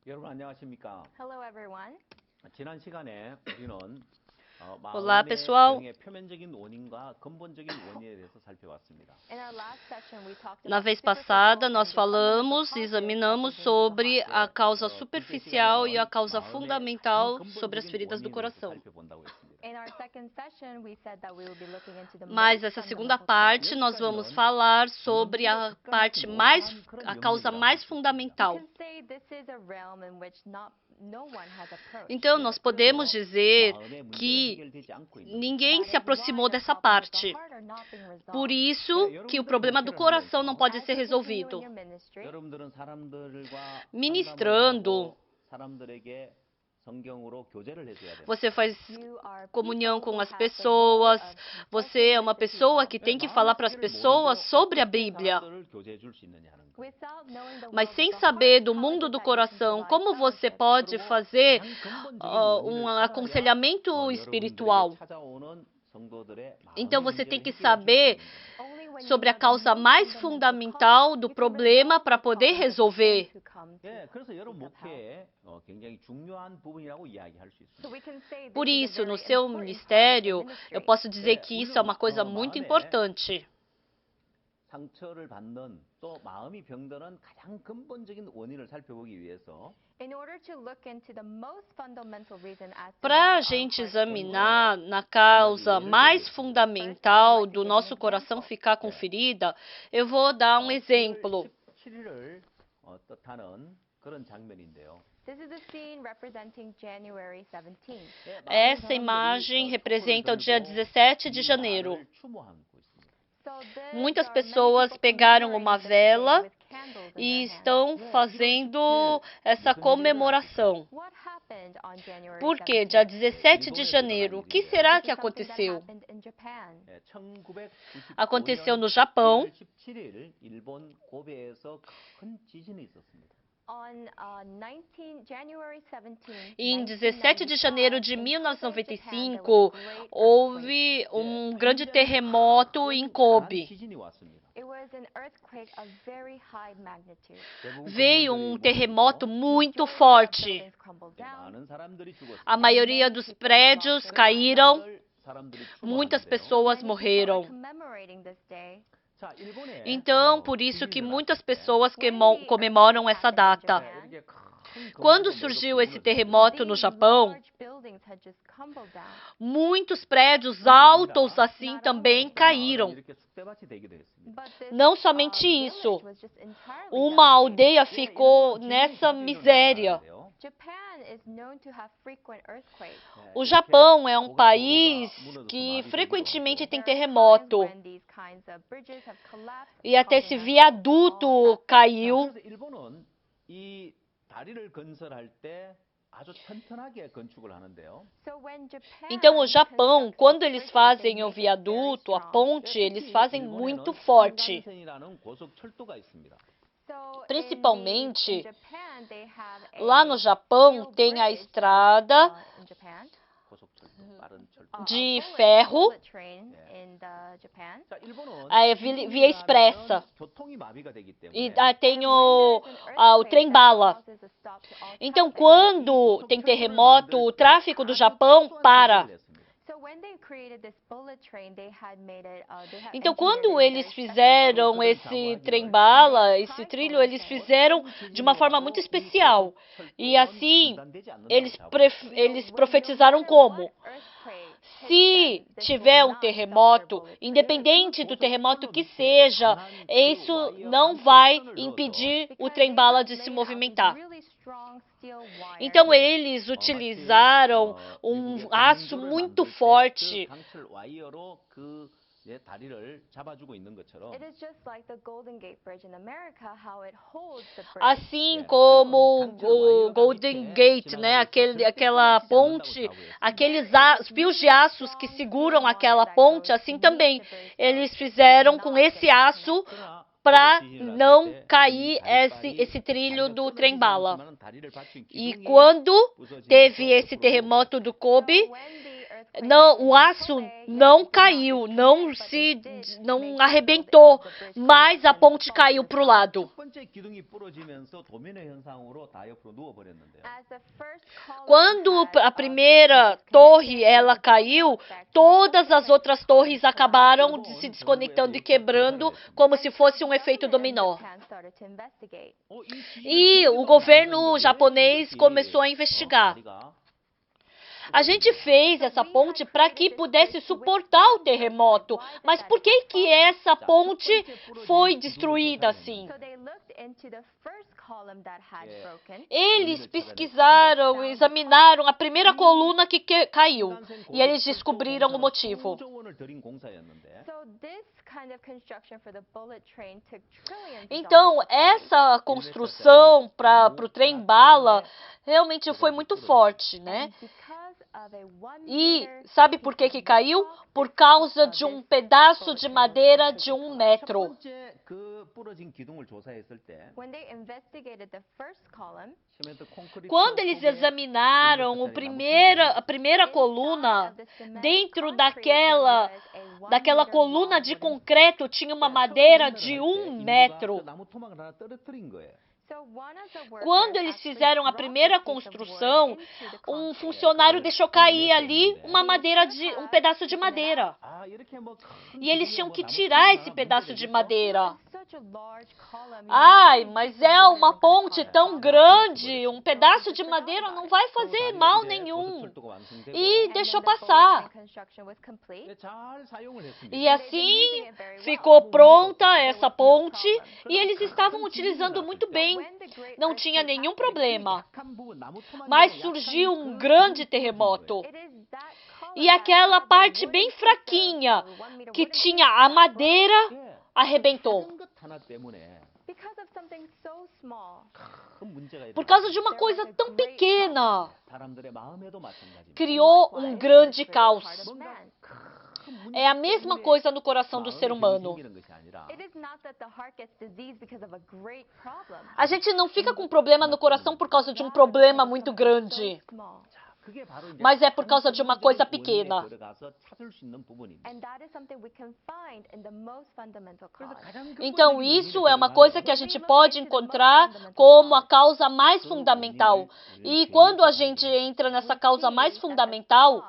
여러분 안녕하십니까? Hello, everyone. 지난 시간에 우리는 Olá, 마음의 pessoal. 병의 표면적인 원인과 근본적인 원인에 대해서 살펴봤습니다. In our last session, we talked Na about vez superficial passada, and nós the falamos, fundamental examinamos causes sobre of a causa 둘째 superficial e a 시간에는 causa 마음의 fundamental 가장 sobre as 근본적인 feridas do 원인에 대해서 coração. 살펴본다고 했습니다. In our second session, we said that we will be looking into the Mas most essa segunda fundamental parte nós vamos falar sobre a parte a causa mais cause. fundamental. We can say this is a realm in which no one has approached. Então nós podemos dizer 마음의 문제가 que 해결되지 않고 있는 ninguém se aproximou dessa parte. Por isso que o problema do coração não pode ser resolvido. 여러분들은 사람들과 Ministrando, 사람들에게 성경으로 교제를 해줘야 돼요. você faz comunhão com as pessoas, você é uma pessoa que tem que falar para as pessoas sobre a Bíblia. Mas sem saber do mundo do coração, como você pode fazer um aconselhamento espiritual? Então você tem que saber sobre a causa mais fundamental do problema para poder resolver. 그래서 여러분 목회에 굉장히 중요한 부분이라고 이야기할 수 있습니다. Por isso, no seu ministério, eu posso dizer que isso é uma coisa muito importante. 상처를 받는 또 마음이 병드는 가장 근본적인 원인을 살펴보기 위해서 Para a gente examinar na causa mais fundamental do nosso coração ficar com ferida, eu vou dar um exemplo. 17일을 뜻하는 그런 장면인데요. This is the scene representing January 17th. Essa imagem representa o dia 17 de janeiro. Muitas pessoas pegaram uma vela e estão fazendo essa comemoração. Por quê? Dia 17 de janeiro, o que será que aconteceu? Aconteceu no Japão. E em 17 de janeiro de 1995, houve um grande terremoto em Kobe. Veio um terremoto muito forte. A maioria dos prédios caíram, muitas pessoas morreram. Então, por isso que muitas pessoas comemoram essa data. Quando surgiu esse terremoto no Japão, muitos prédios altos assim também caíram. Não somente isso, uma aldeia ficou nessa miséria. O Japão é um país que frequentemente tem terremoto. E até esse viaduto caiu. Então, o Japão, quando eles fazem o viaduto, a ponte, eles fazem muito forte. Principalmente, lá no Japão tem a estrada de ferro, a via expressa, e tem o trem-bala. Então, quando tem terremoto, o tráfego do Japão para. Então, quando eles fizeram esse trem-bala, esse trilho, eles fizeram de uma forma muito especial. E assim, eles profetizaram como? Se tiver um terremoto, independente do terremoto que seja, isso não vai impedir o trem-bala de se movimentar. Então, eles utilizaram um aço muito forte. Assim como o Golden Gate, né? Aquela ponte, aqueles fios de aços que seguram aquela ponte, assim também. Eles fizeram com esse aço para não cair esse trilho do trem-bala. E quando teve esse terremoto do Kobe, o aço não caiu, não arrebentou, mas a ponte caiu para o lado. 첫 번째 기둥이 부러지면서 도미노 현상으로 다 옆으로 누워버렸는데요. Quando a primeira torre ela caiu, todas as outras torres acabaram se desconectando e quebrando, como se fosse um efeito dominó. E o governo japonês começou a investigar. A gente fez essa ponte para que pudesse suportar o terremoto, mas por que que essa ponte foi destruída assim? Eles pesquisaram, examinaram a primeira coluna que caiu e eles descobriram o motivo. Então, essa construção para o trem-bala realmente foi muito forte, né? E sabe por que que caiu? Por causa de um pedaço de madeira de 1 metro. Quando eles examinaram a primeira coluna, dentro daquela coluna de concreto tinha uma madeira de 1 metro. Quando eles fizeram a primeira construção, um funcionário deixou cair ali um pedaço de madeira. E eles tinham que tirar esse pedaço de madeira. Ai, mas é uma ponte tão grande, um pedaço de madeira não vai fazer mal nenhum. E deixou passar. E assim ficou pronta essa ponte e eles estavam utilizando muito bem. Não tinha nenhum problema. Mas surgiu um grande terremoto. E aquela parte bem fraquinha que tinha a madeira arrebentou. Por causa de uma coisa tão pequena, criou um grande caos. É a mesma coisa no coração do ser humano. A gente não fica com problema no coração por causa de um problema muito grande. Mas é por causa de uma coisa pequena. Então, isso é uma coisa que a gente pode encontrar como a causa mais fundamental. E quando a gente entra nessa causa mais fundamental,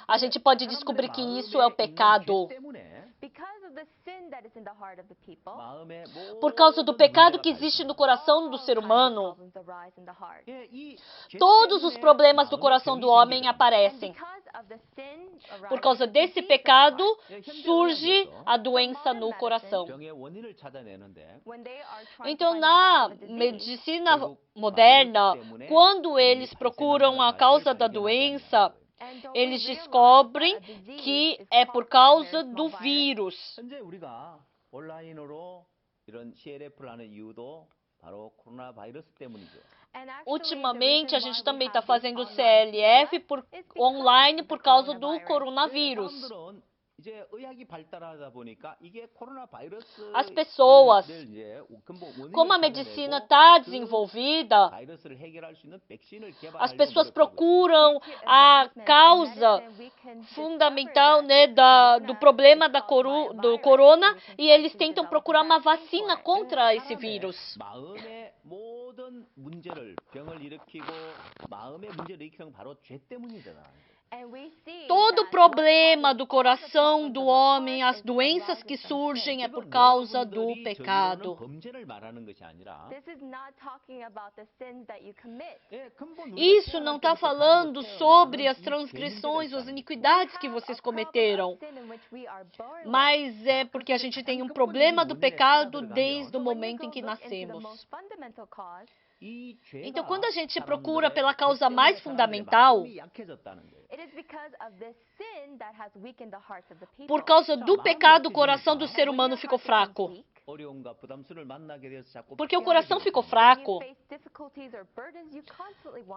a gente pode descobrir que isso é o pecado. Por causa do pecado que existe no coração do ser humano, todos os problemas do coração do homem aparecem. Por causa desse pecado, surge a doença no coração. Então, na medicina moderna, quando eles procuram a causa da doença, eles descobrem que é por causa do vírus. Ultimamente, a gente também está fazendo CLF online por causa do coronavírus. As pessoas, como a medicina está desenvolvida, as pessoas procuram a causa fundamental, né, do problema do corona e eles tentam procurar uma vacina contra esse vírus. Todo problema do coração do homem, as doenças que surgem é por causa do pecado. Isso não está falando sobre as transgressões, as iniquidades que vocês cometeram. Mas é porque a gente tem um problema do pecado desde o momento em que nascemos. Então, quando a gente procura pela causa mais fundamental, por causa do pecado, o coração do ser humano ficou fraco. Porque o coração ficou fraco.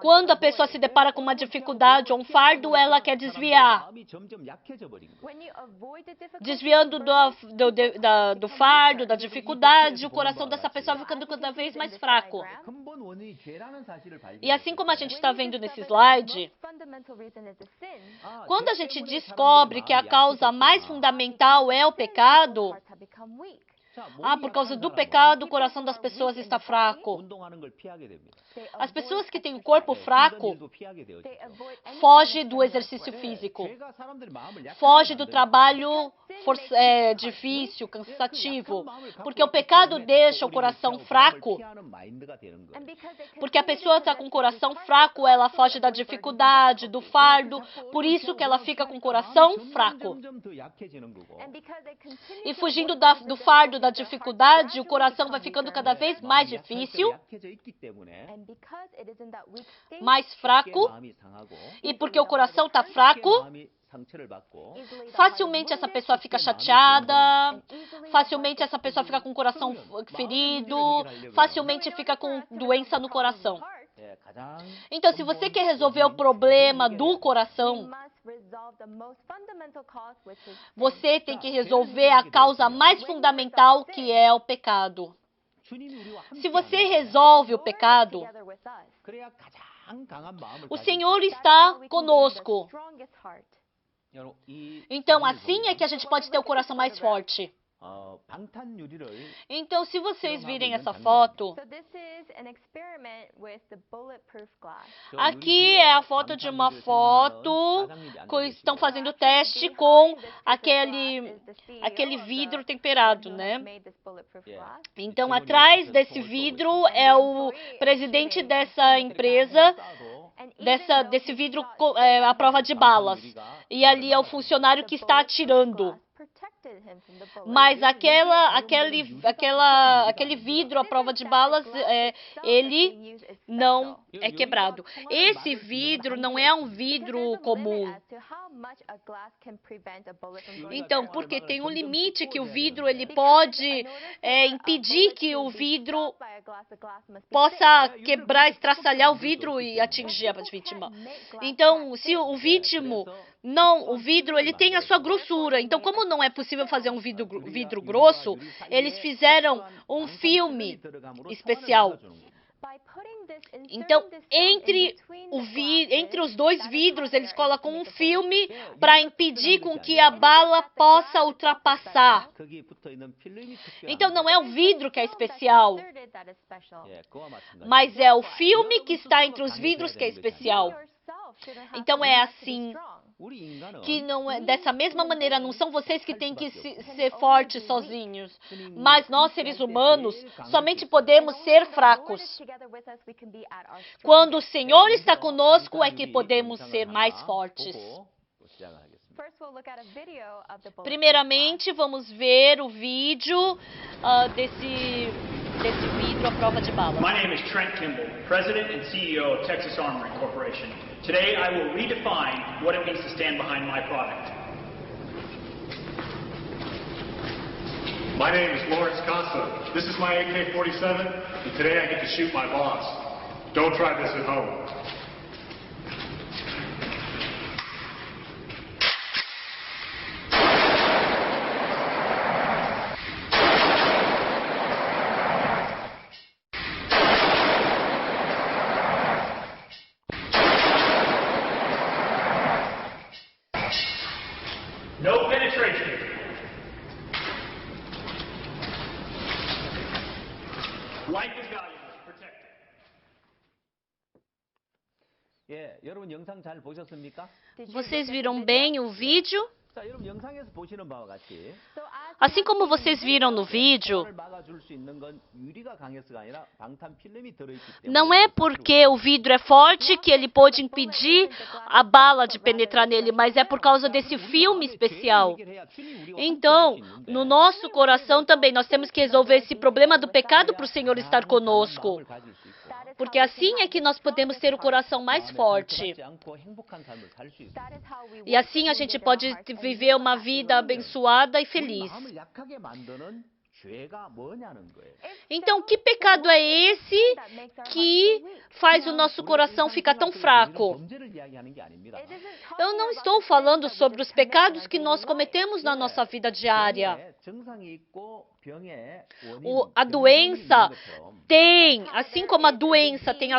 Quando a pessoa se depara com uma dificuldade ou um fardo, ela quer desviar. Desviando do fardo, da dificuldade, o coração dessa pessoa vai ficando cada vez mais fraco. 근본 원인이 죄라는 사실을 발견. E assim como a gente está vendo nesse slide, Quando a gente descobre que a causa mais fundamental é o pecado, por causa do pecado, o coração das pessoas está fraco. As pessoas que têm o corpo fraco fogem do exercício físico, fogem do trabalho difícil, cansativo, porque o pecado deixa o coração fraco. Porque a pessoa está com o coração fraco, ela foge da dificuldade, do fardo, por isso que ela fica com o coração fraco. E fugindo do fardo, da dificuldade, o coração vai ficando cada vez mais difícil, mais fraco, e porque o coração está fraco, facilmente essa pessoa fica chateada, facilmente essa pessoa fica com o coração ferido, facilmente fica com doença no coração. Então, se você quer resolver o problema do coração, você tem que resolver a causa mais fundamental, que é o pecado. Se você resolve o pecado, o Senhor está conosco. Então, assim é que a gente pode ter o coração mais forte. Então, se vocês virem essa foto, aqui é a foto de uma foto que estão fazendo teste com aquele vidro temperado, né? Então, atrás desse vidro é o presidente dessa empresa, desse vidro à prova de balas. E ali é o funcionário que está atirando. Mas aquele vidro à prova de balas, ele não é quebrado. Esse vidro não é um vidro comum. Então, porque tem um limite que o vidro ele pode impedir que o vidro possa quebrar, estraçalhar o vidro e atingir a vítima. Então, se o vidro ele tem a sua grossura. Então, como não é possível fazer um vidro grosso, eles fizeram um filme especial. Então, entre os dois vidros, eles colocam um filme para impedir com que a bala possa ultrapassar. Então, não é o vidro que é especial, mas é o filme que está entre os vidros que é especial. Então, é assim, que não é dessa mesma maneira, não são vocês que têm que ser fortes sozinhos, mas nós, seres humanos, somente podemos ser fracos. Quando o Senhor está conosco, é que podemos ser mais fortes. Primeiramente, vamos ver o vídeo desse vidro à prova de bala. My name is Trent Kimball, President and CEO of Texas Armory Corporation. Today I will redefine what it means to stand behind my product. My name is Lawrence Costa. This is my AK-47, and today I get to shoot my boss. Don't try this at home. No penetration. Life is valuable. Protect it. 여러분 영상 잘 보셨습니까? Vocês viram bem o vídeo? 자, 여러분 영상에서 보시는 바와 같이 Assim como vocês viram no vídeo, 막아줄 수 있는 건 유리가 강해서가 아니라 방탄 필름이 들어있기 때문에 não é porque o vidro é forte que ele pode impedir a bala de penetrar nele, mas é por causa desse filme especial. Então, no nosso coração também, nós temos que resolver esse problema do pecado para o Senhor estar conosco. Porque assim é que nós podemos ter o coração mais forte. E assim a gente pode viver uma vida abençoada e feliz. 죄가 뭐냐는 거예요. Então, que pecado é esse que faz o nosso coração ficar tão fraco? 범죄를 이야기하는 게 아닙니다. Eu não estou falando sobre os pecados que nós cometemos na nossa vida diária. 병에 증상이 있고 병에 A doença tem, assim como a doença tem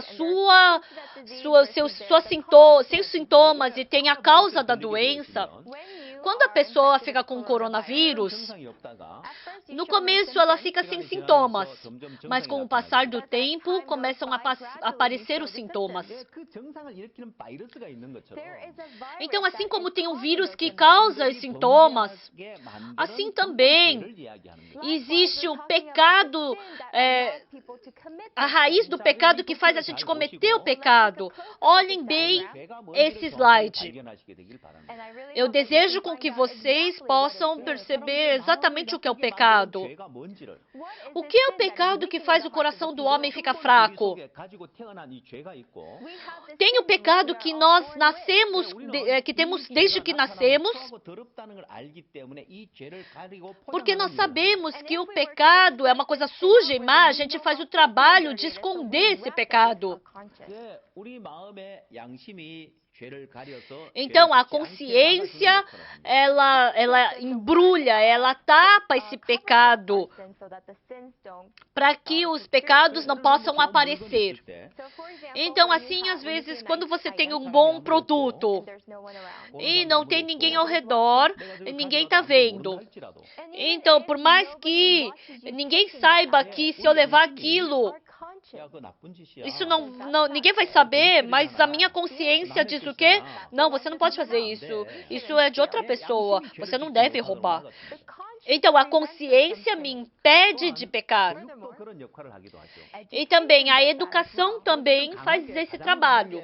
seus sintomas e tem a causa da doença, quando a pessoa fica com coronavírus, no começo ela fica sem sintomas, mas com o passar do tempo começam a aparecer os sintomas. Então, assim como tem um vírus que causa os sintomas, assim também existe o pecado, a raiz do pecado que faz a gente cometer o pecado. Olhem bem esse slide. Eu desejo com que vocês possam perceber exatamente o que é o pecado. O que é o pecado que faz o coração do homem ficar fraco? Tem o pecado que nós nascemos, que temos desde que nascemos, porque nós sabemos que o pecado é uma coisa suja e má, a gente faz o trabalho de esconder esse pecado. Então, a consciência, ela embrulha, ela tapa esse pecado para que os pecados não possam aparecer. Então, assim, às vezes, quando você tem um bom produto e não tem ninguém ao redor, ninguém está vendo. Então, por mais que ninguém saiba que se eu levar aquilo, isso ninguém vai saber, mas a minha consciência diz o quê? Não, você não pode fazer isso. Isso é de outra pessoa. Você não deve roubar. Então, a consciência me impede de pecar. E também a educação também faz esse trabalho.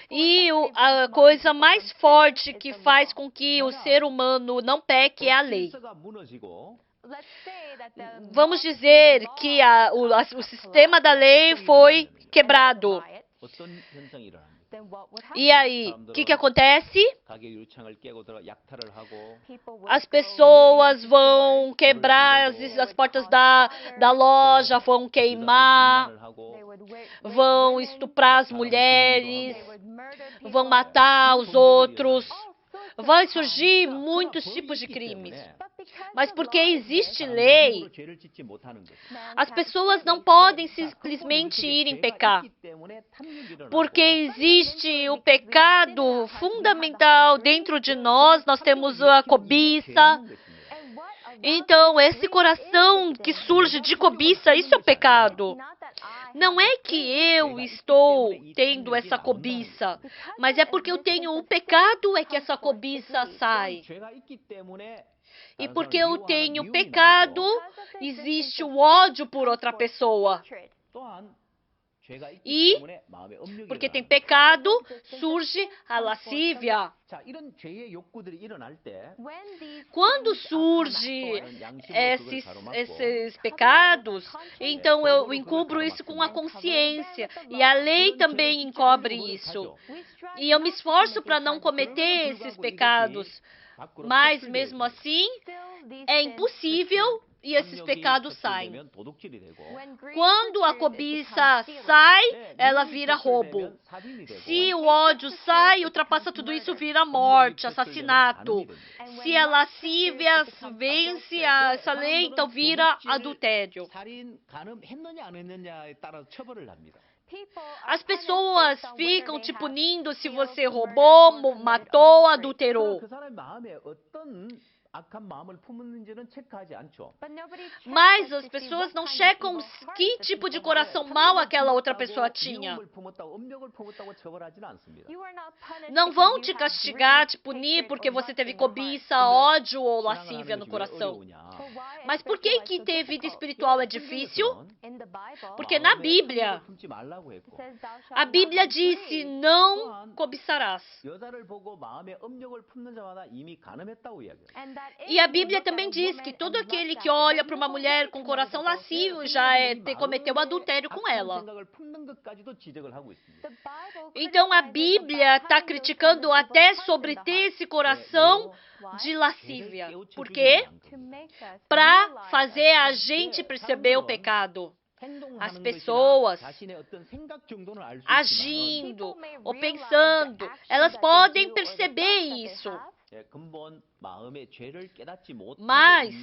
E a coisa mais forte que faz com que o ser humano não peque é a lei. Vamos dizer que o sistema da lei foi quebrado. E aí, o que acontece? As pessoas vão quebrar as portas da loja, vão queimar, vão estuprar as mulheres, vão matar os outros. Vai surgir muitos tipos de crimes. Mas porque existe lei, as pessoas não podem simplesmente ir em pecar. Porque existe o pecado fundamental dentro de nós, nós temos a cobiça. Então, esse coração que surge de cobiça, isso é o pecado. Não é que eu estou tendo essa cobiça, mas é porque eu tenho o pecado é que essa cobiça sai. E porque eu tenho pecado, existe o ódio por outra pessoa. E, porque tem pecado, surge a lascívia. Quando surgem esses pecados, então eu encubro isso com a consciência. E a lei também encobre isso. E eu me esforço para não cometer esses pecados. Mas, mesmo assim, é impossível e esses pecados saem. Quando a cobiça sai, ela vira roubo. Se o ódio sai, ultrapassa tudo isso, vira morte, assassinato. Se a lascívia vence essa lei, então vira adultério. As pessoas ficam te punindo se você roubou, matou, adulterou. Mas as pessoas não checam que tipo de coração mau aquela outra pessoa tinha. Não vão te castigar, te punir porque você teve cobiça, ódio ou lascívia no coração. Mas por que ter vida espiritual é difícil? Porque na Bíblia, a Bíblia disse, não cobiçarás. E a Bíblia também diz que todo aquele que olha para uma mulher com coração lascivo já cometeu adultério com ela. Então a Bíblia está criticando até sobre ter esse coração de lascívia. Por quê? Para fazer a gente perceber o pecado. As pessoas agindo ou pensando, elas podem perceber isso. Mas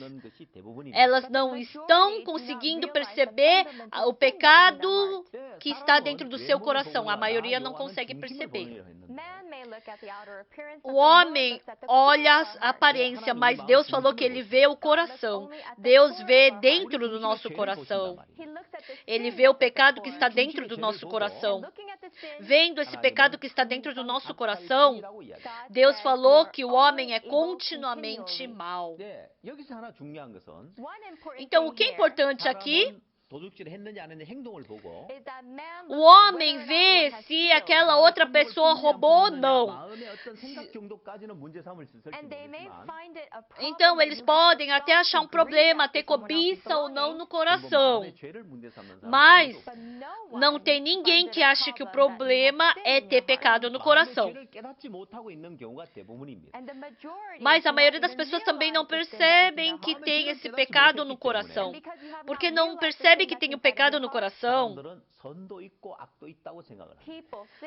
elas não estão conseguindo perceber o pecado que está dentro do seu coração. A maioria não consegue perceber. O homem olha a aparência, mas Deus falou que ele vê o coração. Deus vê dentro do nosso coração. Ele vê o pecado que está dentro do nosso coração. Vendo esse pecado que está dentro do nosso coração, Deus falou que o homem é continuamente mau. Então, o que é importante aqui? O homem vê se aquela outra pessoa roubou ou não. Então, eles podem até achar um problema, ter cobiça ou não no coração. Mas não tem ninguém que ache que o problema é ter pecado no coração. Mas a maioria das pessoas também não percebem que tem esse pecado no coração. Porque não percebe que tem o pecado no coração.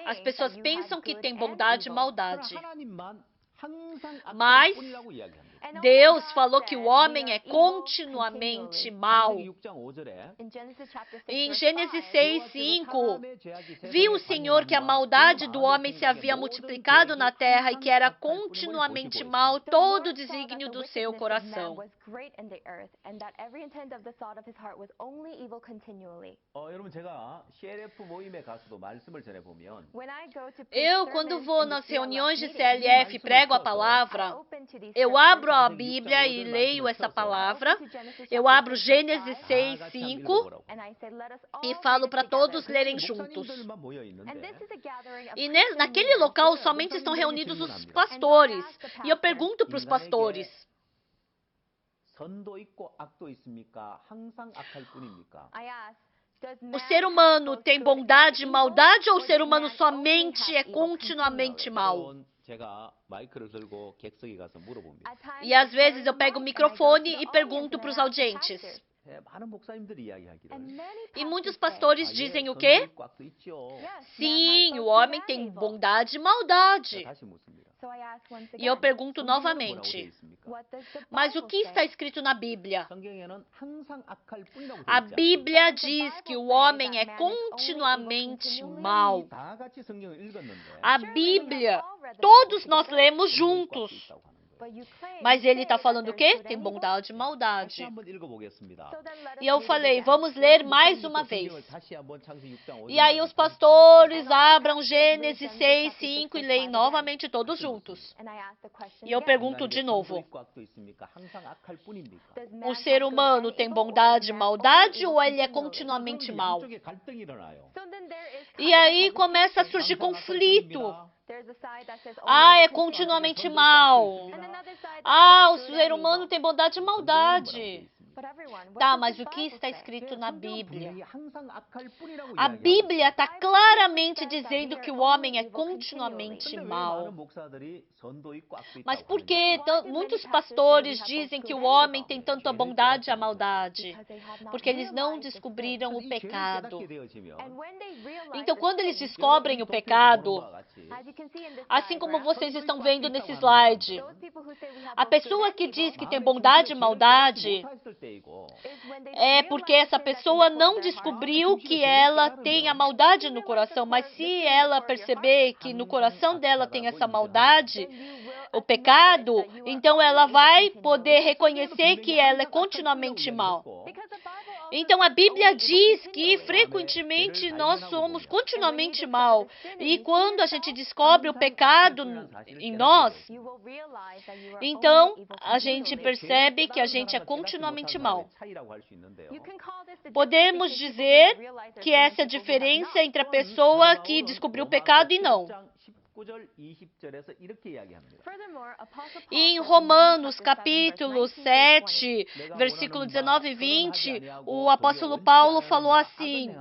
As pessoas pensam que tem bondade e maldade. Mas Deus falou que o homem é continuamente mau. Em Gênesis 6:5, viu o Senhor que a maldade do homem se havia multiplicado na terra e que era continuamente mau todo o desígnio do seu coração. Eu, quando vou nas reuniões de CLF e prego a palavra, eu abro a Bíblia e leio essa palavra. Eu abro Gênesis 6:5 e falo para todos lerem juntos. E naquele local somente estão reunidos os pastores. E eu pergunto para os pastores: o ser humano tem bondade e maldade ou o ser humano somente é continuamente mau? E às vezes eu pego o microfone e pergunto para os audientes. E muitos pastores dizem o quê? Sim, o homem tem bondade e maldade. E eu pergunto novamente, mas o que está escrito na Bíblia? A Bíblia diz que o homem é continuamente mau. A Bíblia, todos nós lemos juntos. Mas ele está falando o quê? Tem bondade e maldade. E eu falei, vamos ler mais uma vez. E aí os pastores abram Gênesis 6:5 e leem novamente todos juntos. E eu pergunto de novo. O ser humano tem bondade e maldade ou ele é continuamente mau? E aí começa a surgir conflito. Ah, é continuamente mal. Ah, o ser humano tem bondade e maldade. Tá, mas o que está escrito na Bíblia? A Bíblia está claramente dizendo que o homem é continuamente mau. Mas por que muitos pastores dizem que o homem tem tanto a bondade e a maldade? Porque eles não descobriram o pecado. Então, quando eles descobrem o pecado, assim como vocês estão vendo nesse slide, a pessoa que diz que tem bondade e maldade é porque essa pessoa não descobriu que ela tem a maldade no coração, mas se ela perceber que no coração dela tem essa maldade, o pecado, então ela vai poder reconhecer que ela é continuamente mal. Então a Bíblia diz que frequentemente nós somos continuamente mal. E quando a gente descobre o pecado em nós, então a gente percebe que a gente é continuamente mal. Podemos dizer que essa é a diferença entre a pessoa que descobriu o pecado e não. E em Romanos, capítulo 7, versículo 19 e 20, o apóstolo Paulo falou assim: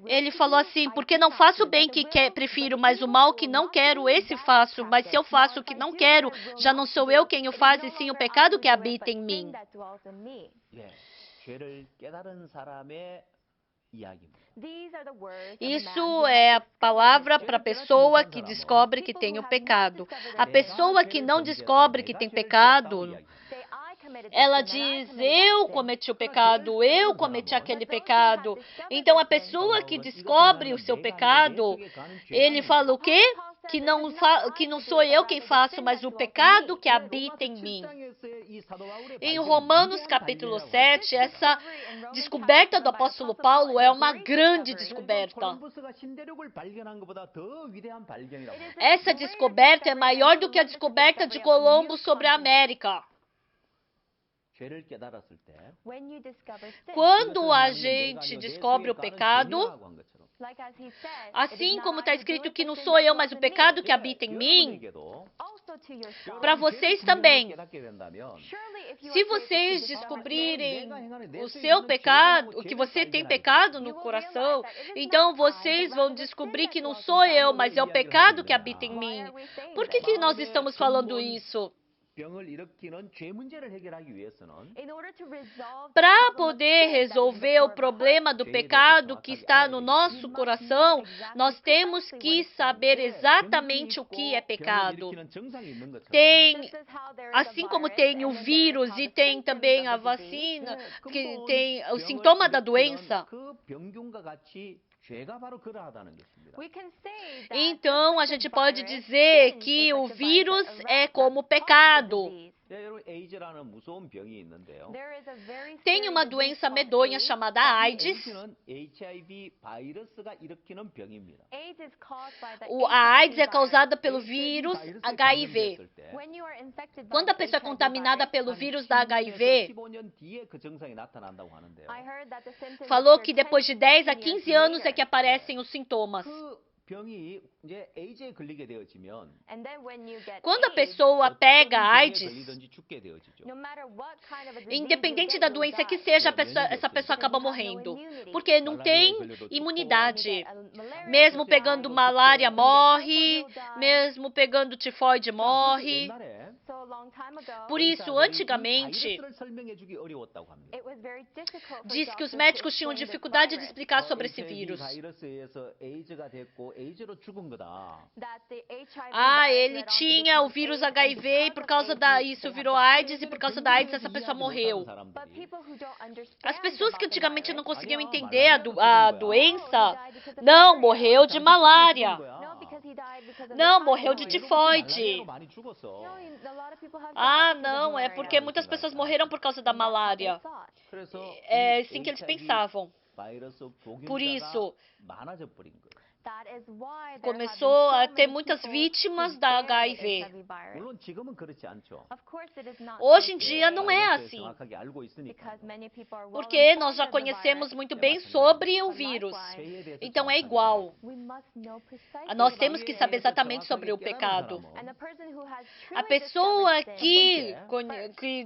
ele falou assim, porque não faço o bem que prefiro, mas o mal que não quero, esse faço. Mas se eu faço o que não quero, já não sou eu quem o faz, e sim o pecado que habita em mim. Isso é a palavra para a pessoa que descobre que tem o pecado. A pessoa que não descobre que tem pecado, ela diz, eu cometi o pecado, eu cometi aquele pecado. Então, a pessoa que descobre o seu pecado, ele fala o quê? Que não sou eu quem faço, mas o pecado que habita em mim. Em Romanos capítulo 7, essa descoberta do apóstolo Paulo é uma grande descoberta. Essa descoberta é maior do que a descoberta de Colombo sobre a América. Quando a gente descobre o pecado, assim como está escrito que não sou eu, mas o pecado que habita em mim, para vocês também. Se vocês descobrirem o seu pecado, que você tem pecado no coração, então vocês vão descobrir que não sou eu, mas é o pecado que habita em mim. Por que nós estamos falando isso? Para poder resolver o problema do pecado que está no nosso coração, nós temos que saber exatamente o que é pecado. Assim como tem o vírus e tem também a vacina, que tem o sintoma da doença. Então, a gente pode dizer que o vírus é como pecado. Tem uma doença medonha chamada AIDS. A AIDS é causada pelo vírus HIV. Quando a pessoa é contaminada pelo vírus da HIV, falou que depois de 10 a 15 anos é que aparecem os sintomas. Quando a pessoa pega AIDS, independente da doença que seja, essa pessoa acaba morrendo. Porque não tem imunidade. Mesmo pegando malária, morre. Mesmo pegando tifoide, morre. Por isso, antigamente, diz que os médicos tinham dificuldade de explicar sobre esse vírus. Ele tinha o vírus HIV e por causa isso virou AIDS e por causa da AIDS essa pessoa morreu. As pessoas que antigamente não conseguiam entender a doença, não, morreu de malária. Não, morreu de tifoide. Não, é porque muitas pessoas morreram por causa da malária. É assim que eles pensavam. Por isso, começou a ter muitas vítimas da HIV. Hoje em dia não é assim, porque nós já conhecemos muito bem sobre o vírus. Então é igual. Nós temos que saber exatamente sobre o pecado. A pessoa que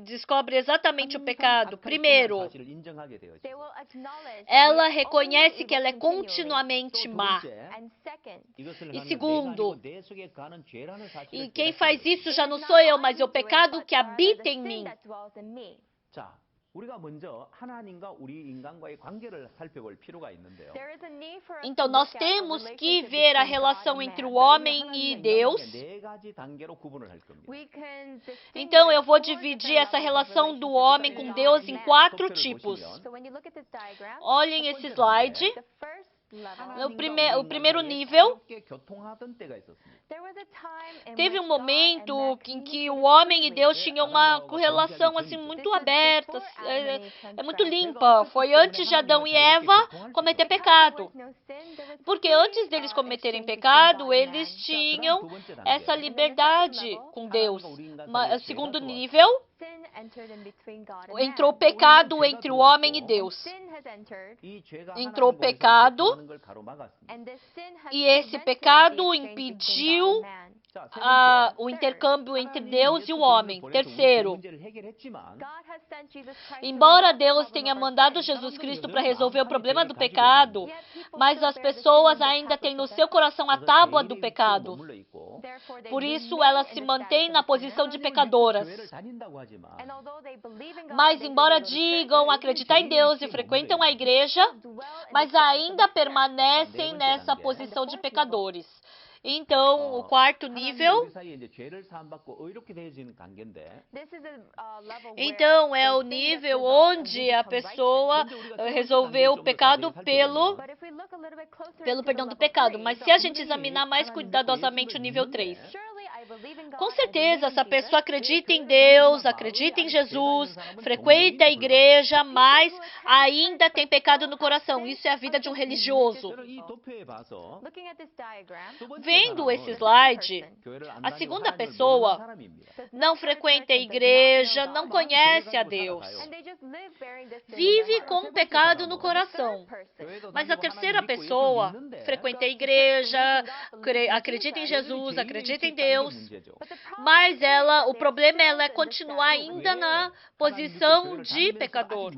descobre exatamente o pecado, primeiro, ela reconhece que ela é continuamente má. E segundo, e quem faz isso já não sou eu, mas é o pecado que habita em mim. Então nós temos que ver a relação entre o homem e Deus. Então eu vou dividir essa relação do homem com Deus em 4 tipos. Olhem esse slide. level. O primeiro nível, 함께 교통하던 때가 있었습니다. There was a time in teve which um God momento and man em que communicated o homem e Deus freely. tinham uma correlação assim muito aberta, é muito limpa. Foi antes de Adão e Eva cometer pecado. Porque antes deles cometerem pecado, eles tinham essa liberdade com Deus. Segundo nível, Sin entered in between God and entrou man. pecado entre o homem e Deus. Sin has entered, 이 죄가 entrou 하나님과 우리를 pecado, 교통하는 걸 가로막았습니다. and this sin has E esse prevented pecado the exchange impediu between God and man. 자, 세 o 번째. intercâmbio entre 하나님이 Deus e 예수 o 그리스도를 homem. 보내서 우리 Terceiro, 문제를 해결했지만 God has sent Jesus Christ to embora resolve the Deus problem tenha of our mandado sin. Jesus Cristo para resolver o problema do pecado, mas as pessoas ainda têm no seu coração a tábua do pecado. 머물러 있고, Therefore, they Por isso, remain elas in se the mantêm status na of posição sin. de pecadoras. 교회를 다닌다고 하지만 And although they believe in God, Mas, they embora go to church, digam acreditar em Deus e frequentam a igreja, dwell in mas the status ainda of sin. permanecem nessa posição de pecadores. Então, o quarto 하나님과 nível, 우리 사이에 이제 죄를 사함받고 의롭게 되어지는 관계인데, This is a level então where é o the sin gets nível resolved and onde we a become pessoa righteous. resolveu o pecado pelo But if we look a little bit closer pelo into perdão the do level pecado. three, Mas se a gente examinar mais cuidadosamente o nível 3, surely I believe in God, com I certeza believe in essa Jesus, pessoa acredita em Deus, acredita em Jesus, frequenta a igreja, mas ainda tem pecado no coração. Isso é a vida de um religioso. 저는 이 도표에 봐서 looking at this diagram, 두 번째 Vendo 사람은 esse slide, 교회를 안 a 다니고 segunda 하나님을 pessoa 모르는 사람입니다. não frequenta a igreja, não conhece a Deus, and they just live bearing this sin in their vive heart. com pecado no coração. 교회도 Mas a 다니고 terceira 하나님 믿고 예수 pessoa 믿는데 frequenta a igreja, acredita em Jesus, acredita em Deus, mas o problema ela é continuar ainda na posição de pecador.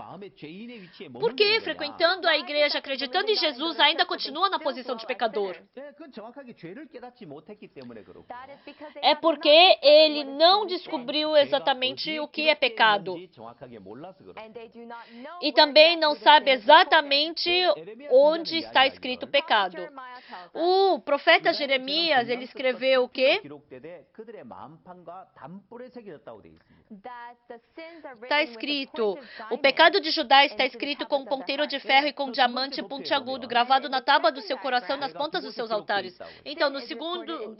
Porque frequentando a igreja, acreditando em Jesus, ainda continua na posição de pecador. 그건 정확하게 죄를 깨닫지 못했기 때문에 그렇고 That is because they É have porque not discovered ele what is não truly sin. descobriu exatamente o que é pecado. 정확하게 몰라서 그렇고. And they do not know E where também não exactly sabe the sin is recorded. exatamente onde está escrito pecado. Jeremiah tells us O profeta Jeremias, ele escreveu o quê? 기록되되 그들의 마음판과 단뿔에 새겨졌다고 되어 있습니다. that the sins are Está written with the escrito, point of o diamond. pecado de Judá está escrito com um ponteiro de ferro e com diamante pontiagudo gravado na tábua do seu coração, nas pontas dos seus altares. Então, no segundo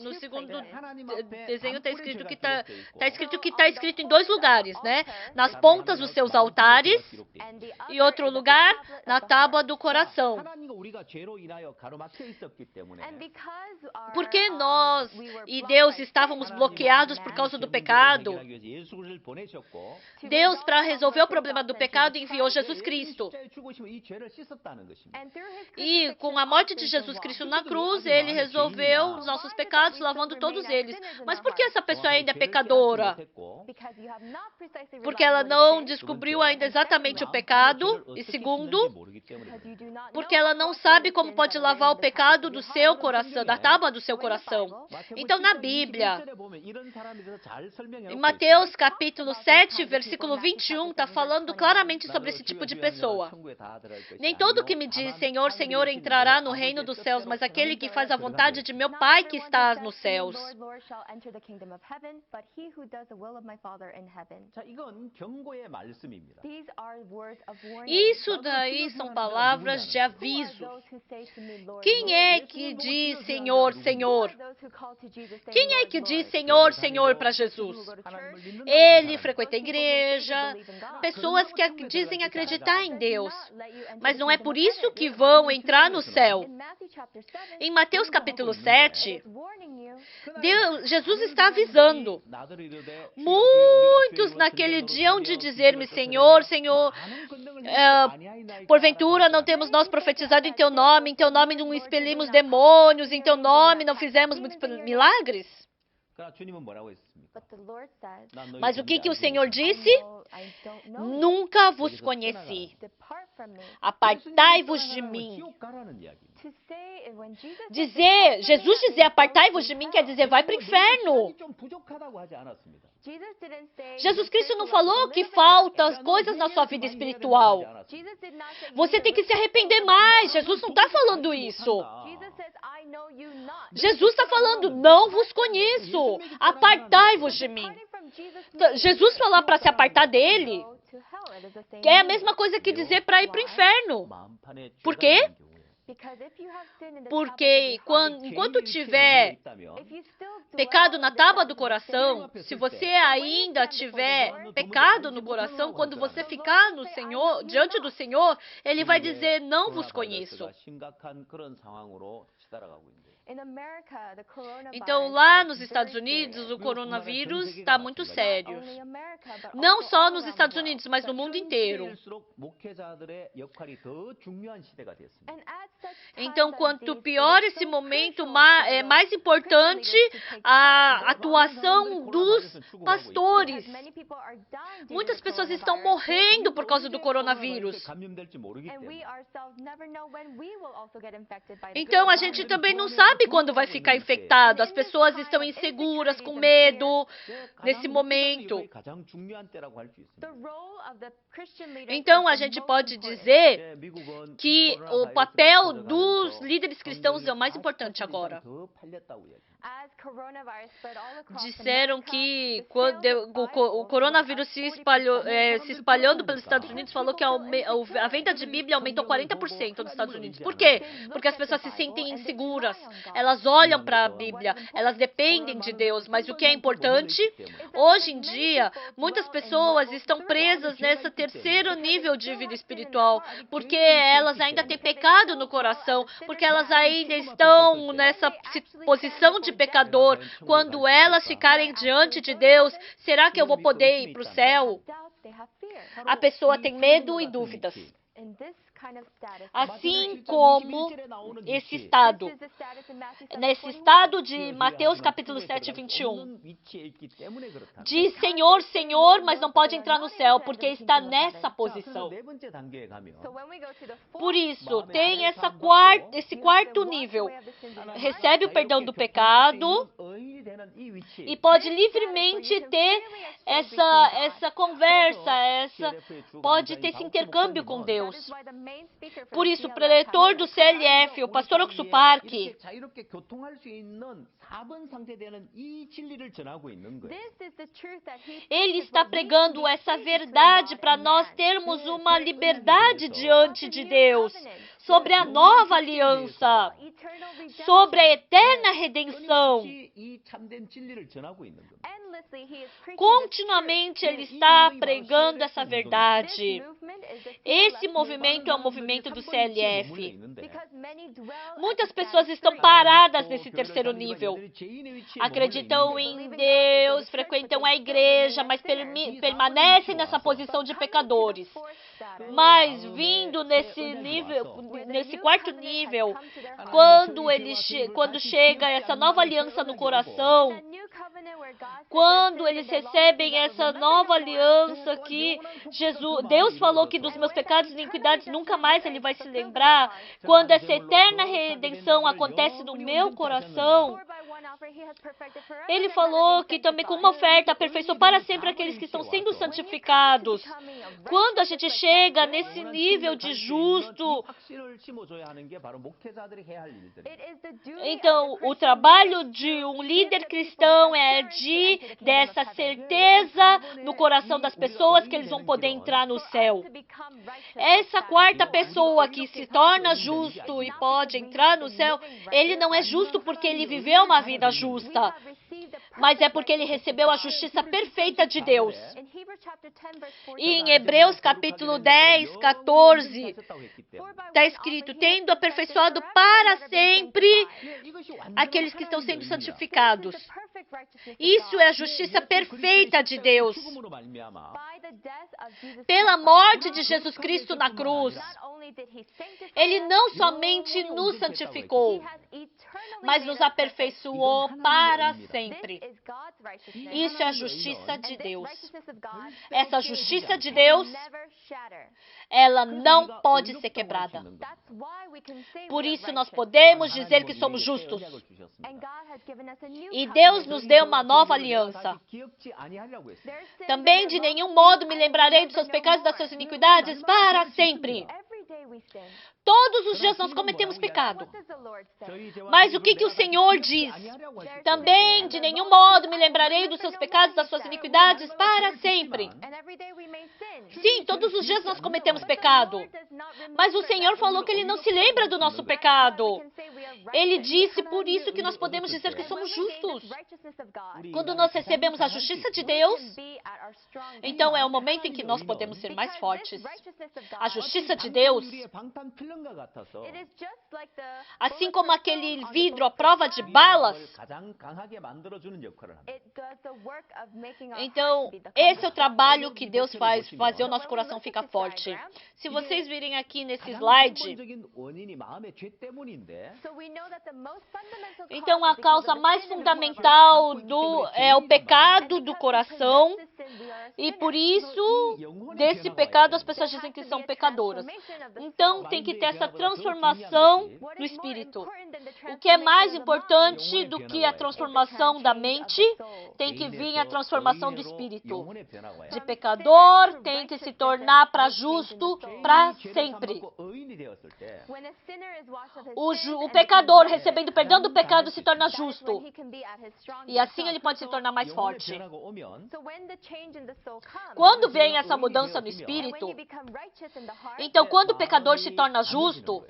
desenho está escrito que está escrito em dois lugares, né? Nas pontas dos seus altares And the e other outro in the lugar tablet na of the tábua heart. do coração. 하나님과 우리가 죄로 인하여 가로막혀 있었기 때문에 And because our, Porque nós we were e blocked Deus by estávamos sin, bloqueados por causa do pecado, 해결하기 위해서 예수를 보내셨고 Deus, para resolver o problema do pecado, enviou Jesus Cristo. 십자가에 죽으시면 이 죄를 씻었다는 것입니다. and through his E crucifixion, com a all morte de sins Jesus are Cristo washed. na cruz, ele resolveu os nossos pecados, lavando todos eles. Mas por que essa pessoa ainda é pecadora? Because you have not precisely Porque realized ela what is não sin, descobriu ainda exatamente o pecado. E segundo, because you do not porque know ela não what sabe the como sins pode that are lavar o written in the pecado tablet do of your seu heart. coração, da tábua do seu coração. Então, na Bíblia, em Mateus capítulo 7, versículo 21, está falando claramente sobre esse tipo de pessoa. Nem todo que me diz Senhor, Senhor entrará no reino dos céus, mas aquele que faz a vontade de meu Pai que está nos céus. Lord, Lord, shall enter the kingdom of heaven, but he who does the will of my Father in heaven. 자, 이건 경고의 말씀입니다. These are words of warning. Isso daí são palavras de Who are aviso. those who say to me, Lord, Quem Lord? é que diz Senhor, Who Senhor? are those who call to Jesus, saying, Quem é Lord, que diz Lord? Senhor, Senhor para Jesus? Who go to church? Ele frequenta a igreja, pessoas que dizem acreditar em Deus, mas não é por isso que vão entrar no céu. In Matthew chapter 7, Em Mateus capítulo 7, it's warning you. Jesus está avisando. Muitos naquele dia hão de dizer-me, Senhor, Senhor, porventura não temos nós profetizado em teu nome não expelimos demônios, em teu nome não fizemos muitos milagres? 그러나 주님은 뭐라고 했습니까? But the Lord says, 난 너희 Mas o que 뭔지 o 알지 Senhor 못하고. disse? I don't know you. Nunca vos conheci. Depart from me. Apartai-vos de 예수님이 mim. 지옥 가라는 이야기입니다. To say, when Jesus Jesus dizer apartai-vos de mim quer dizer vai para o inferno. 좀 부족하다고 하지 않았습니다. Jesus didn't say, Jesus you Cristo não faithful falou to que live in faltam life. coisas na sua vida espiritual. Jesus did not say, you Você need tem to que se repent arrepender of mais. your Jesus não está falando isso. Jesus says, I know you not. Jesus está falando, não vos conheço. Apartai-vos de mim. Departing from Jesus Jesus falar para se apartar dele go to hell. It is the same é a meaning. mesma coisa que dizer para ir para o inferno. 마음판에 Por 죄가 quê? 있는 경우에 Porque enquanto tiver pecado na tábua do coração, se você ainda tiver pecado no coração, quando você ficar no Senhor, diante do Senhor, Ele vai dizer, não vos conheço. Então, lá nos Estados Unidos, o coronavírus está muito sério. Não só nos Estados Unidos, mas no mundo inteiro. Então, quanto pior esse momento, é mais importante a atuação dos pastores. Muitas pessoas estão morrendo por causa do coronavírus. Então, a gente também não sabe quando vai ficar infectado. As pessoas estão inseguras, com medo nesse momento. Então, a gente pode dizer que o papel dos líderes cristãos é o mais importante agora. Disseram que quando o coronavírus se espalhando pelos Estados Unidos, falou que a venda de Bíblia aumentou 40% nos Estados Unidos. Por quê? Porque as pessoas se sentem inseguras. Elas olham para a Bíblia, elas dependem de Deus. Mas o que é importante, hoje em dia, muitas pessoas estão presas nesse terceiro nível de vida espiritual, porque elas ainda têm pecado no coração, porque elas ainda estão nessa posição de pecador. Quando elas ficarem diante de Deus, será que eu vou poder ir para o céu? A pessoa tem medo e dúvidas. Assim como esse estado. Nesse estado de Mateus capítulo 7, 21. Diz Senhor, Senhor, mas não pode entrar no céu, porque está nessa posição. Por isso, tem esse quarto nível. Recebe o perdão do pecado e pode livremente ter essa conversa, pode ter esse intercâmbio com Deus. Por isso, o preletor do CLF, o pastor Oxupark, ele está pregando essa verdade para nós termos uma liberdade diante de Deus, sobre a nova aliança, sobre a eterna redenção. Continuamente ele está pregando essa verdade. Esse movimento é o movimento do CLF. Muitas pessoas estão paradas nesse terceiro nível. Acreditam em Deus, frequentam a igreja, mas permanecem nessa posição de pecadores. Mas vindo nesse quarto nível, quando chega essa nova aliança no coração, quando eles recebem essa nova aliança que Deus falou que dos meus pecados e iniquidades nunca mais Ele vai se lembrar, quando essa eterna redenção acontece no meu coração, Ele falou que também com uma oferta aperfeiçoou para sempre aqueles que estão sendo santificados. Quando a gente chega nesse nível de justo, então o trabalho de um líder cristão é dessa certeza no coração das pessoas que eles vão poder entrar no céu. Essa quarta pessoa que se torna justo e pode entrar no céu, ele não é justo porque ele viveu uma vida justa, mas é porque ele recebeu a justiça perfeita de Deus. E em Hebreus capítulo 10, 14, está escrito, tendo aperfeiçoado para sempre aqueles que estão sendo santificados. Isso é a justiça perfeita de Deus. Pela morte de Jesus Cristo na cruz, Ele não somente nos santificou, mas nos aperfeiçoou para sempre. Isso é a justiça de Deus. Essa justiça de Deus, ela não pode ser quebrada. Por isso nós podemos dizer que somos justos. E Deus nos deu uma nova aliança. Também de nenhum modo me lembrarei dos seus pecados e das suas iniquidades para sempre. Todos os dias nós cometemos pecado. Mas o que o Senhor diz? Também, de nenhum modo, me lembrarei dos seus pecados, das suas iniquidades, para sempre. Sim, todos os dias nós cometemos pecado. Mas o Senhor falou que Ele não se lembra do nosso pecado. Ele disse, por isso que nós podemos dizer que somos justos. Quando nós recebemos a justiça de Deus, então é o momento em que nós podemos ser mais fortes. A justiça de Deus, assim como aquele vidro à prova de balas, então esse é o trabalho que Deus faz, fazer o nosso coração ficar forte. Se vocês virem aqui nesse slide, então a causa mais fundamental é o pecado do coração, e por isso, desse pecado, as pessoas dizem que são pecadoras. Então, tem que ter essa transformação no espírito. O que é mais importante do que a transformação da mente, tem que vir a transformação do espírito. De pecador, tem que se tornar para justo para sempre. O pecador, recebendo perdão do pecado, se torna justo. E assim ele pode se tornar mais forte. Quando vem essa mudança no espírito, então quando o pecador se torna justo,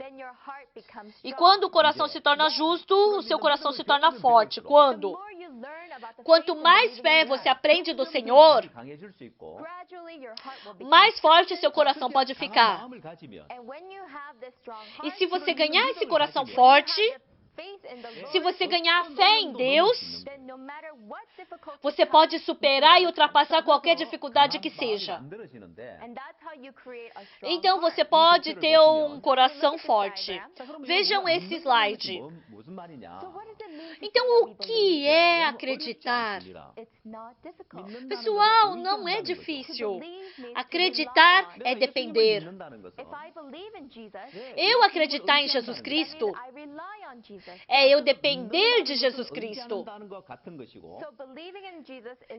e quando o coração se torna justo, o seu coração se torna forte. Quando? Quanto mais fé você aprende do Senhor, mais forte seu coração pode ficar. E se você ganhar esse coração forte, se você ganhar fé em Deus, você pode superar e ultrapassar qualquer dificuldade que seja. Então você pode ter um coração forte. Vejam esse slide. Então o que é acreditar? Pessoal, não é difícil. Acreditar é depender. Eu acreditar em Jesus Cristo é eu depender de Jesus Cristo.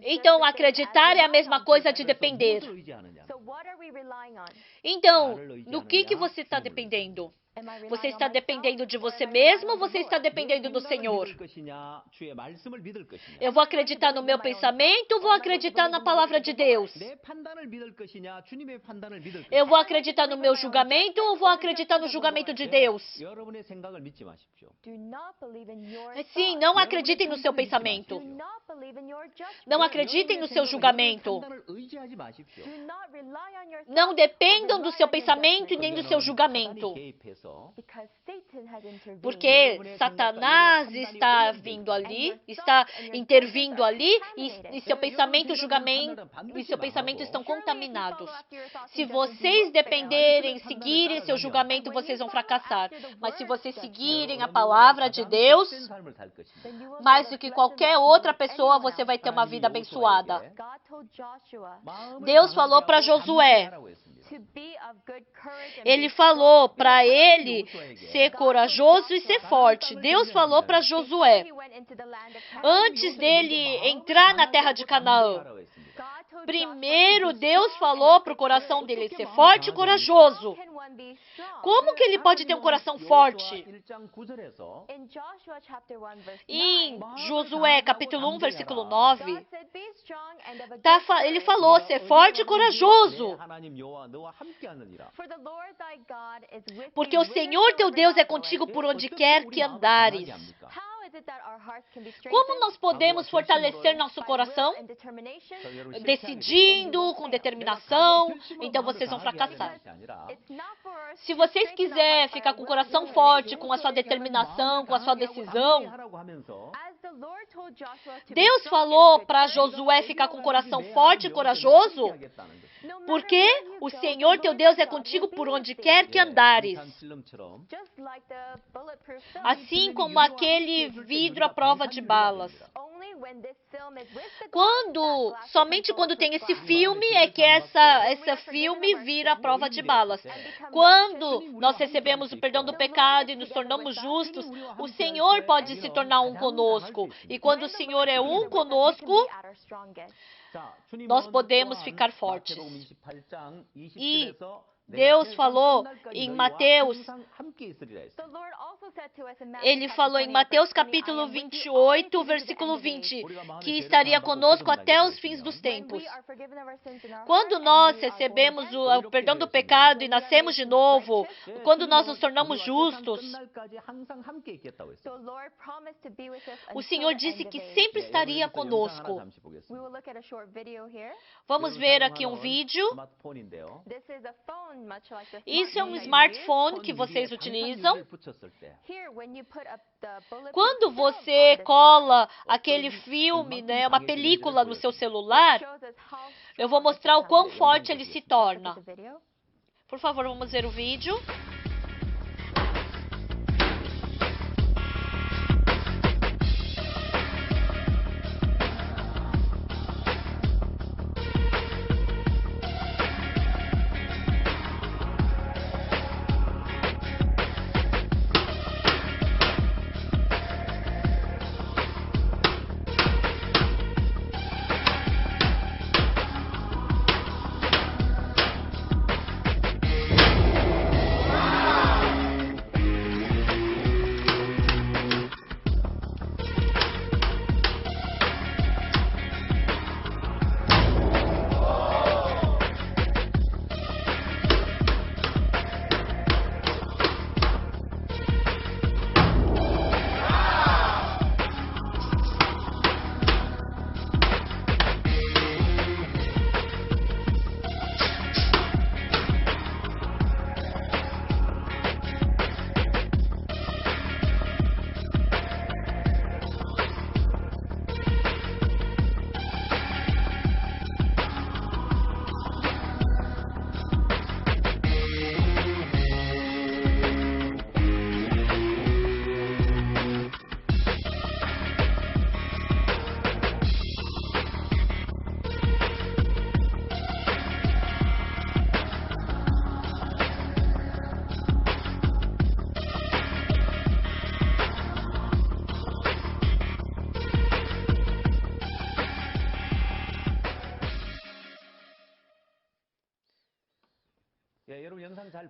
Então, acreditar é a mesma coisa de depender. Então, do que você está dependendo? Você está dependendo de você mesmo ou você está dependendo do Senhor? Eu vou acreditar no meu pensamento ou vou acreditar na palavra de Deus? Eu vou acreditar no meu julgamento ou vou acreditar no julgamento de Deus? Sim, não acreditem no seu pensamento. Não acreditem no seu julgamento. Não dependam do seu pensamento e nem do seu julgamento. Porque Satanás está vindo ali, está intervindo ali, e seu pensamento e julgamento e seu pensamento estão contaminados. Se vocês dependerem, seguirem seu julgamento, vocês vão fracassar. Mas se vocês seguirem a palavra de Deus, mais do que qualquer outra pessoa, você vai ter uma vida abençoada. Deus falou para Josué. Ele falou para ele ser corajoso e ser forte. Deus falou para Josué, antes dele entrar na terra de Canaã. Primeiro, Deus falou para o coração dele ser forte e corajoso. Como que ele pode ter um coração forte? Em Josué, capítulo 1, versículo 9, ele falou ser forte e corajoso. Porque o Senhor teu Deus é contigo por onde quer que andares. Como nós podemos fortalecer nosso coração? Decidindo, com determinação, então vocês vão fracassar. Se vocês quiserem ficar com o coração forte, com a sua determinação, com a sua decisão, Deus falou para Josué ficar com o coração forte e corajoso, porque o Senhor teu Deus é contigo por onde quer que andares. Assim como aquele vidro à prova de balas. Somente quando tem esse filme é que esse filme vira a prova de balas. Quando nós recebemos o perdão do pecado e nos tornamos justos, o Senhor pode se tornar um conosco. E quando o Senhor é um conosco, nós podemos ficar fortes. E Deus falou em Mateus, The Lord also said to us in Matthew ele chapter falou em 28, Mateus verse 20, capítulo "I am with you 28, always to the versículo end days." 20, que estaria conosco até os fins dos When tempos. we are forgiven of our sins in our Quando heart and nós we are born recebemos again, o perdão do pecado e nascemos de novo, quando nós nos tornamos justos, the Lord promised to be with us o until Senhor the disse end que of age. sempre estaria conosco. We will look at a short video here. Vamos ver aqui um vídeo. This is a phone much like the Isso é um smartphone smartphone que vocês utilizam. Here, when you put up the bulletproof Quando film você on this cola aquele filme, né, uma película no seu celular, shows us how eu vou strong it mostrar o quão becomes. forte ele se Look torna. at the video. Por favor, vamos ver o vídeo.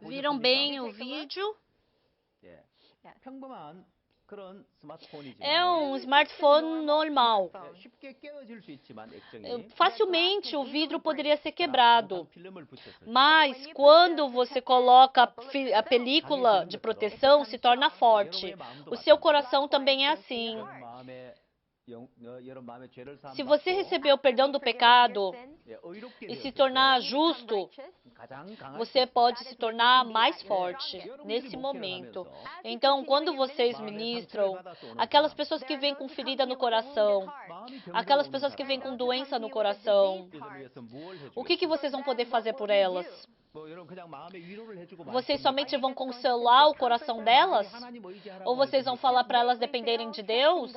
Viram bem o vídeo? É um smartphone normal. Facilmente o vidro poderia ser quebrado. Mas quando você coloca a película de proteção, se torna forte. O seu coração também é assim. Se você receber o perdão do pecado e se tornar justo, você pode se tornar mais forte nesse momento. Então, quando vocês ministram, aquelas pessoas que vêm com ferida no coração, aquelas pessoas que vêm com doença no coração, o que vocês vão poder fazer por elas? Vocês somente vão consolar o coração delas? Ou vocês vão falar para elas dependerem de Deus?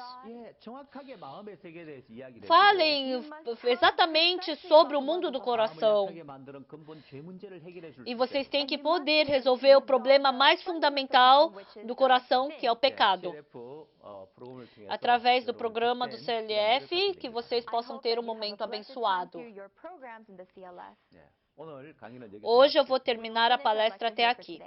Falem exatamente sobre o mundo do coração. E vocês têm que poder resolver o problema mais fundamental do coração, que é o pecado. Através do programa do CLF, que vocês possam ter um momento abençoado. Hoje eu vou terminar a palestra até aqui.